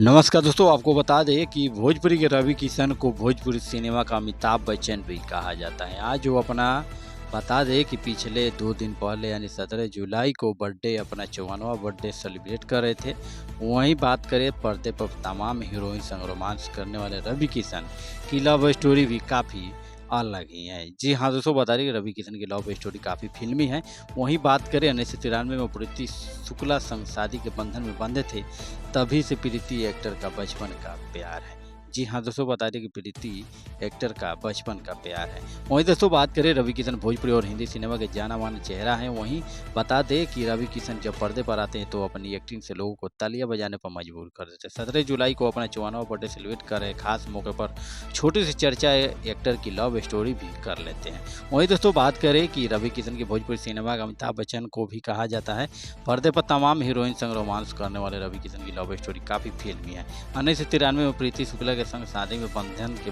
नमस्कार दोस्तों, आपको बता दें कि भोजपुरी के रवि किशन को भोजपुरी सिनेमा का अमिताभ बच्चन भी कहा जाता है। आज वो अपना बता दें कि पिछले 2 दिन पहले यानी 17 जुलाई को बर्थडे अपना 54वां बर्थडे सेलिब्रेट कर रहे थे। वहीं बात करें पर्दे पर तमाम हीरोइन संग रोमांस करने वाले रवि किशन की लव स्टोरी भी काफ़ी अलग ही है। जी हाँ दोस्तों, बता दें कि रवि किशन की लव स्टोरी काफ़ी फिल्मी है। वहीं बात करें 1993 में प्रीति शुक्ला संग शादी के बंधन में बंधे थे, तभी से प्रीति एक्टर का बचपन का प्यार है। जी हाँ दोस्तों, बता दें कि प्रीति एक्टर का बचपन का प्यार है। वहीं दोस्तों बात करें रवि किशन भोजपुरी और हिंदी सिनेमा के जाना-माना चेहरा हैं। वहीं बता दें कि रवि किशन जब पर्दे पर आते हैं तो अपनी एक्टिंग से लोगों को तालियां बजाने पर मजबूर कर देते हैं। 17 जुलाई को अपना 54वां बर्थडे सेलिब्रेट कर रहे खास मौके पर छोटी सी चर्चा एक्टर की लव स्टोरी भी कर लेते हैं। वहीं दोस्तों बात करें कि रवि किशन की भोजपुरी सिनेमा का अमिताभ बच्चन को भी कहा जाता है। पर्दे पर तमाम हीरोइन संग रोमांस करने वाले रवि किशन की लव स्टोरी काफ़ी फिल्मी है। 1993 में प्रीति शुक्ला के संग शादी में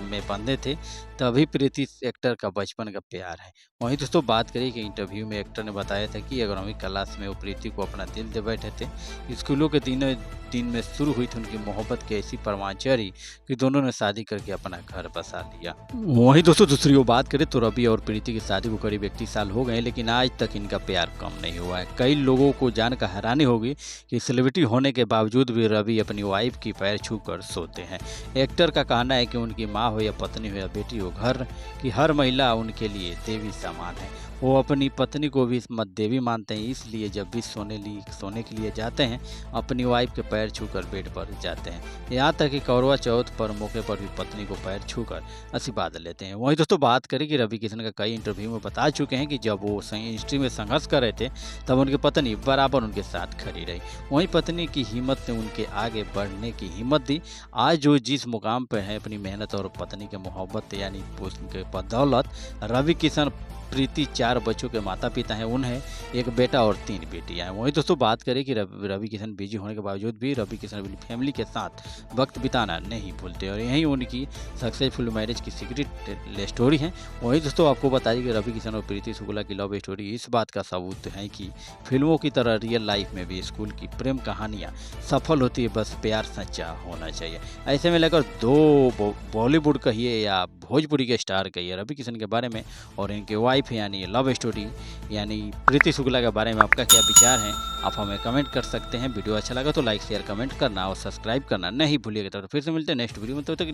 में बंधे थे, तभी प्रीति एक्टर का बचपन का प्यार है। वहीं दोस्तों बात करें कि इंटरव्यू में एक्टर ने बताया था कि 11वीं क्लास में वो प्रीति को अपना दिल दे बैठे थे। स्कूलों के दिनों दिन में शुरू हुई थी उनकी मोहब्बत की ऐसी परवान चढ़ी कि दोनों ने शादी करके अपना घर बसा लिया। वहीं दोस्तों दूसरी ओर बात करें तो रवि और प्रीति की शादी को करीब 31 साल हो गए, लेकिन आज तक इनका प्यार कम नहीं हुआ है। कई लोगों को जानकर हैरानी होगी कि सेलिब्रिटी होने के बावजूद भी रवि अपनी वाइफ की पैर छूकर सोते हैं। एक्टर का कहना है कि उनकी माँ हो या पत्नी हो या बेटी हो, घर की हर महिला उनके लिए देवी समान है। वो अपनी पत्नी को भी देवी मानते हैं, इसलिए जब भी सोने के लिए जाते हैं अपनी वाइफ के पैर छूकर बेड पर जाते हैं। यहाँ तक कि करवा चौथ पर मौके पर भी पत्नी को पैर छूकर आशीर्वाद लेते हैं। वहीं दोस्तों बात करें कि रवि किशन का कई इंटरव्यू में बता चुके हैं कि जब वो इंडस्ट्री में संघर्ष कर रहे थे तब उनकी पत्नी बराबर उनके साथ खड़ी रही। वहीं पत्नी की हिम्मत ने उनके आगे बढ़ने की हिम्मत दी। आज जो जिस मुकाम पर है अपनी मेहनत और पत्नी के मोहब्बत यानी उनके बदौलत रवि किशन प्रीति 4 बच्चों के माता पिता हैं। उन्हें एक बेटा और 3 बेटियां हैं। वहीं दोस्तों बात करें कि रवि किशन बिजी होने के बावजूद भी रवि किशन अपनी फैमिली के साथ वक्त बिताना नहीं भूलते और यही उनकी सक्सेसफुल मैरिज की सीक्रेट स्टोरी है। वहीं दोस्तों आपको बताइए कि रवि किशन और प्रीति शुक्ला की लव स्टोरी इस बात का सबूत है कि फिल्मों की तरह रियल लाइफ में भी स्कूल की प्रेम कहानियाँ सफल होती है, बस प्यार सच्चा होना चाहिए। ऐसे में लेकर दो बॉलीवुड कहिए या भोजपुरी के स्टार कहिए, रवि किशन के बारे में और इनके वाइफ यानी लव स्टोरी यानी प्रीति शुक्ला के बारे में आपका क्या विचार है, आप हमें कमेंट कर सकते हैं। वीडियो अच्छा लगा तो लाइक शेयर कमेंट करना और सब्सक्राइब करना नहीं भूलिएगा। तो फिर से मिलते हैं नेक्स्ट वीडियो में, तब तक